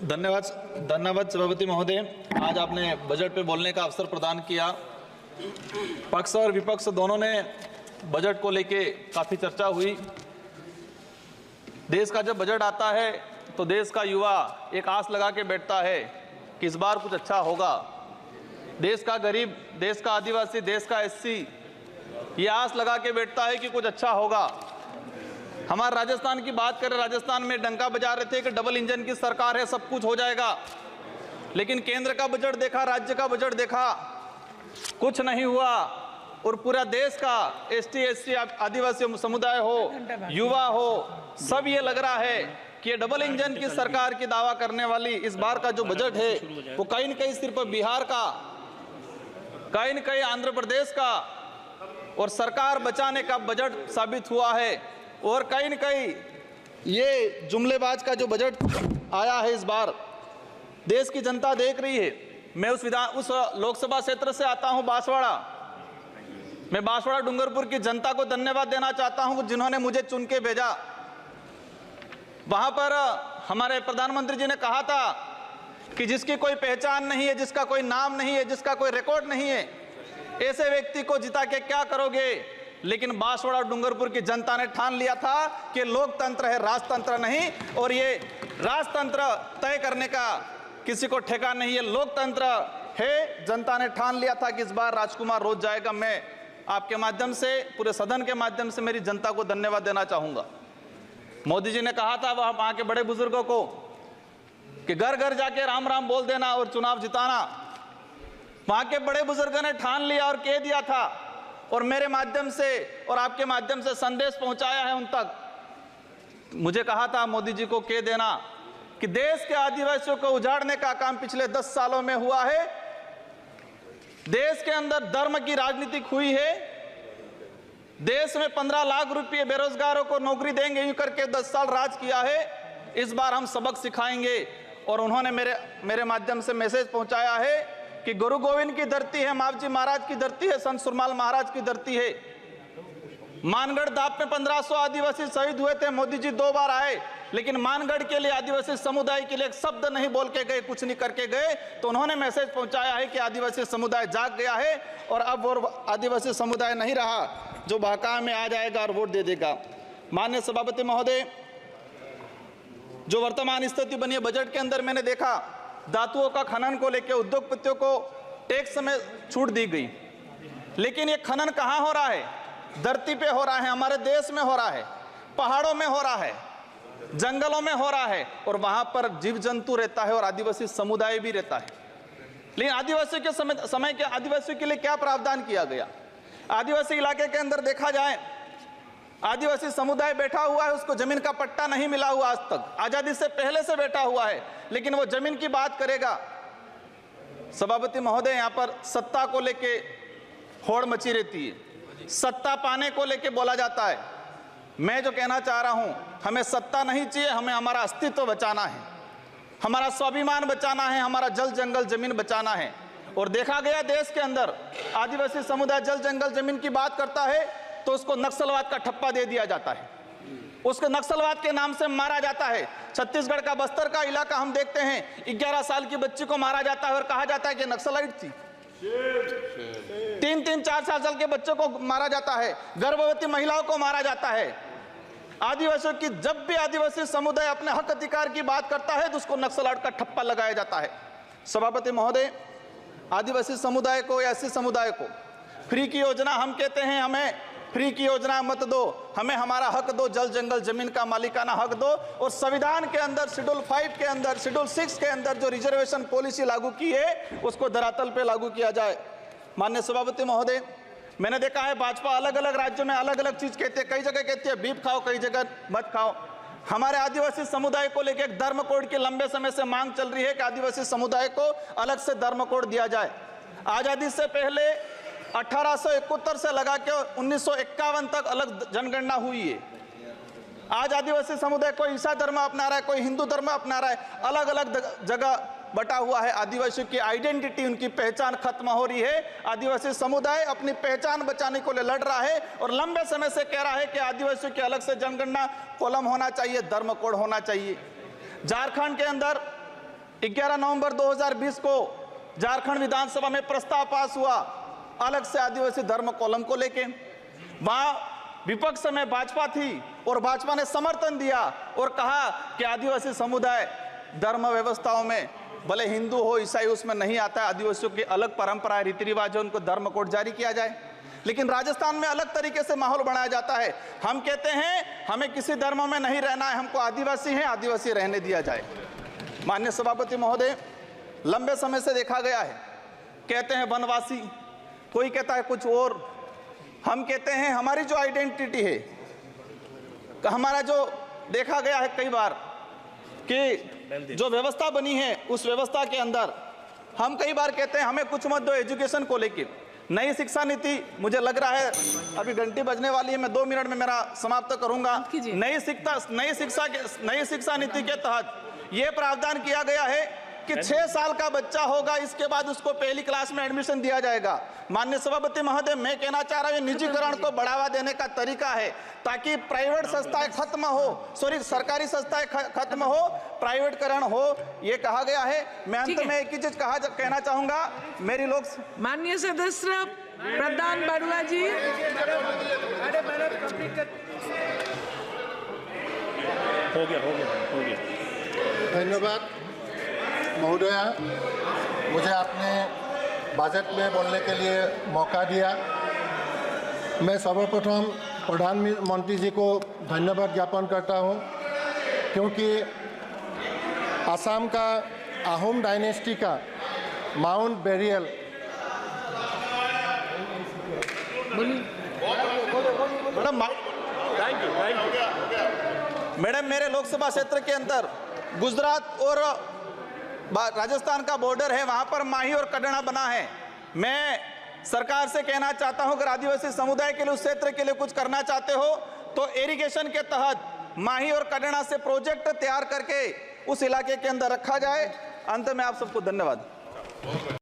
धन्यवाद धन्यवाद सभापति महोदय। आज आपने बजट पे बोलने का अवसर प्रदान किया। पक्ष और विपक्ष दोनों ने बजट को लेके काफ़ी चर्चा हुई। देश का जब बजट आता है तो देश का युवा एक आस लगा के बैठता है कि इस बार कुछ अच्छा होगा। देश का गरीब, देश का आदिवासी, देश का एससी ये आस लगा के बैठता है कि कुछ अच्छा होगा। हमारे राजस्थान की बात करें, राजस्थान में डंका बजा रहे थे कि डबल इंजन की सरकार है, सब कुछ हो जाएगा। लेकिन केंद्र का बजट देखा, राज्य का बजट देखा, कुछ नहीं हुआ। और पूरा देश का एसटी, एससी, आदिवासी समुदाय हो, युवा हो, सब ये लग रहा है कि ये डबल इंजन की सरकार की दावा करने वाली इस बार का जो बजट है वो कहीं न कहीं सिर्फ बिहार का, कहीं न कहीं आंध्र प्रदेश का और सरकार बचाने का बजट साबित हुआ है। और कहीं न कहीं ये जुमलेबाज का जो बजट आया है इस बार, देश की जनता देख रही है। मैं उस लोकसभा क्षेत्र से आता हूं, बांसवाड़ा। मैं बांसवाड़ा डूंगरपुर की जनता को धन्यवाद देना चाहता हूं जिन्होंने मुझे चुन के भेजा। वहां पर हमारे प्रधानमंत्री जी ने कहा था कि जिसकी कोई पहचान नहीं है, जिसका कोई नाम नहीं है, जिसका कोई रिकॉर्ड नहीं है, ऐसे व्यक्ति को जिता के क्या करोगे। लेकिन बांसवाड़ा डूंगरपुर की जनता ने ठान लिया था कि लोकतंत्र है, राजतंत्र नहीं। और ये राजतंत्र तय करने का किसी को ठेका नहीं है, लोकतंत्र है। जनता ने ठान लिया था कि इस बार राजकुमार रोज जाएगा। मैं आपके माध्यम से, पूरे सदन के माध्यम से मेरी जनता को धन्यवाद देना चाहूंगा। मोदी जी ने कहा था वहां के बड़े बुजुर्गों को कि घर घर जाके राम राम बोल देना और चुनाव जिताना। वहां के बड़े बुजुर्गों ने ठान लिया और कह दिया था, और मेरे माध्यम से और आपके माध्यम से संदेश पहुंचाया है उन तक। मुझे कहा था मोदी जी को कह देना कि देश के आदिवासियों को उजाड़ने का काम पिछले 10 सालों में हुआ है। देश के अंदर धर्म की राजनीति हुई है। देश में 15 लाख रुपए बेरोजगारों को नौकरी देंगे यूं करके 10 साल राज किया है। इस बार हम सबक सिखाएंगे। और उन्होंने मेरे माध्यम से मैसेज पहुंचाया है कि गुरु गोविंद की धरती है, मावजी महाराज की धरती है, संत सुरमाल महाराज की धरती है। मानगढ़ दाप में 1500 आदिवासी शहीद हुए थे। मोदी जी 2 बार आए, लेकिन मानगढ़ के लिए, आदिवासी समुदाय के लिए एक शब्द नहीं बोल के गए, कुछ नहीं करके गए। तो उन्होंने मैसेज पहुंचाया है कि आदिवासी समुदाय जाग गया है और अब वो आदिवासी समुदाय नहीं रहा जो बहका में आ जाएगा और वोट दे देगा। माननीय सभापति महोदय, जो वर्तमान स्थिति बनी है बजट के अंदर, मैंने देखा धातुओं का खनन को लेकर उद्योगपतियों को टैक्स में छूट दी गई। लेकिन ये खनन कहाँ हो रहा है? धरती पे हो रहा है, हमारे देश में हो रहा है, पहाड़ों में हो रहा है, जंगलों में हो रहा है। और वहां पर जीव जंतु रहता है और आदिवासी समुदाय भी रहता है। लेकिन आदिवासियों के समय के आदिवासियों के लिए क्या प्रावधान किया गया? आदिवासी इलाके के अंदर देखा जाए, आदिवासी समुदाय बैठा हुआ है, उसको जमीन का पट्टा नहीं मिला हुआ आज तक, आजादी से पहले से बैठा हुआ है, लेकिन वो जमीन की बात करेगा। सभापति महोदय, यहाँ पर सत्ता को लेके होड़ मची रहती है, सत्ता पाने को लेके बोला जाता है। मैं जो कहना चाह रहा हूं, हमें सत्ता नहीं चाहिए, हमें हमारा अस्तित्व बचाना है, हमारा स्वाभिमान बचाना है, हमारा जल जंगल जमीन बचाना है। और देखा गया देश के अंदर आदिवासी समुदाय जल जंगल जमीन की बात करता है तो उसको नक्सलवाद का ठप्पा दे दिया जाता है, उसको नक्सलवाद के नाम से मारा जाता है। छत्तीसगढ़ का बस्तर का इलाका हम देखते हैं, 11 साल की बच्ची को मारा जाता है और कहा जाता है कि नक्सलाइट थी। 3-3, 4-4 साल के बच्चों को मारा जाता है, गर्भवती महिलाओं को मारा जाता है। आदिवासियों की, जब भी आदिवासी समुदाय अपने हक अधिकार की बात करता है तो उसको नक्सलाइट का ठप्पा लगाया जाता है। सभापति महोदय, आदिवासी समुदाय को या एससी समुदाय को फ्री की योजना, हम कहते हैं हमें फ्री की योजना मत दो, हमें हमारा हक दो, जल जंगल जमीन का मालिकाना हक दो। और संविधान के अंदर शेड्यूल 5 के अंदर, शेड्यूल 6 के अंदर जो रिजर्वेशन पॉलिसी लागू की है उसको धरातल पे लागू किया जाए। माननीय सभापति महोदय, मैंने देखा है भाजपा अलग अलग राज्यों में अलग अलग चीज कहते हैं, कई जगह कहती है बीफ खाओ, कई जगह मत खाओ। हमारे आदिवासी समुदाय को लेकर एक धर्म कोड की लंबे समय से मांग चल रही है कि आदिवासी समुदाय को अलग से धर्म कोड दिया जाए। आजादी से पहले 1871 से लगा के 1951 तक अलग जनगणना हुई है। आज आदिवासी समुदाय कोई ईसाई धर्म अपना रहा है, कोई हिंदू धर्म अपना रहा है, अलग अलग जगह बटा हुआ है। आदिवासियों की आइडेंटिटी, उनकी पहचान खत्म हो रही है। आदिवासी समुदाय अपनी पहचान बचाने को लिए लड़ रहा है और लंबे समय से कह रहा है कि आदिवासियों की अलग से जनगणना कॉलम होना चाहिए, धर्म कोड होना चाहिए। झारखंड के अंदर 11 नवंबर 2020 को झारखंड विधानसभा में प्रस्ताव पास हुआ अलग से आदिवासी धर्म कॉलम को लेके। वहां विपक्ष में भाजपा थी और भाजपा ने समर्थन दिया और कहा कि आदिवासी समुदाय धर्म व्यवस्थाओं में भले हिंदू हो ईसाई उसमें नहीं आता है, आदिवासियों की अलग परंपराएं रीति रिवाज है, उनको धर्म कोड जारी किया जाए। लेकिन राजस्थान में अलग तरीके से माहौल बनाया जाता है। हम कहते हैं हमें किसी धर्म में नहीं रहना है, हमको आदिवासी हैं, आदिवासी रहने दिया जाए। माननीय सभापति महोदय, लंबे समय से देखा गया है, कहते हैं वनवासी, कोई कहता है कुछ और। हम कहते हैं हमारी जो आइडेंटिटी है, हमारा जो देखा गया है कई बार कि जो व्यवस्था बनी है उस व्यवस्था के अंदर हम कई बार कहते हैं हमें कुछ मत दो एजुकेशन को लेकर। नई शिक्षा नीति, मुझे लग रहा है अभी घंटी बजने वाली है, मैं 2 मिनट में मेरा समाप्त करूंगा। नई शिक्षा नीति के तहत यह प्रावधान किया गया है कि 6 साल का बच्चा होगा, इसके बाद उसको पहली क्लास में एडमिशन दिया जाएगा। माननीय सभापति महोदय, मैं कहना चाह रहा हूं निजीकरण को बढ़ावा देने का तरीका है ताकि प्राइवेट संस्थाएं खत्म हो, सरकारी संस्थाएं खत्म हो, प्राइवेटकरण हो, ये कहा गया है। मैं अंत में एक ही चीज कहना चाहूंगा, मेरी लोग माननीय सदस्य प्रधान बरुआ जी, हो गया। धन्यवाद महोदया, मुझे आपने बजट में बोलने के लिए मौका दिया। मैं सर्वप्रथम प्रधानमंत्री जी को धन्यवाद ज्ञापन करता हूं, क्योंकि असम का अहोम डायनेस्टी का माउंट बेरियल मैडम, मेरे लोकसभा क्षेत्र के अंदर गुजरात और राजस्थान का बॉर्डर है, वहां पर माही और कड़ना बना है। मैं सरकार से कहना चाहता हूं, अगर आदिवासी समुदाय के लिए, उस क्षेत्र के लिए कुछ करना चाहते हो तो इरिगेशन के तहत माही और कड़ना से प्रोजेक्ट तैयार करके उस इलाके के अंदर रखा जाए। अंत में आप सबको धन्यवाद।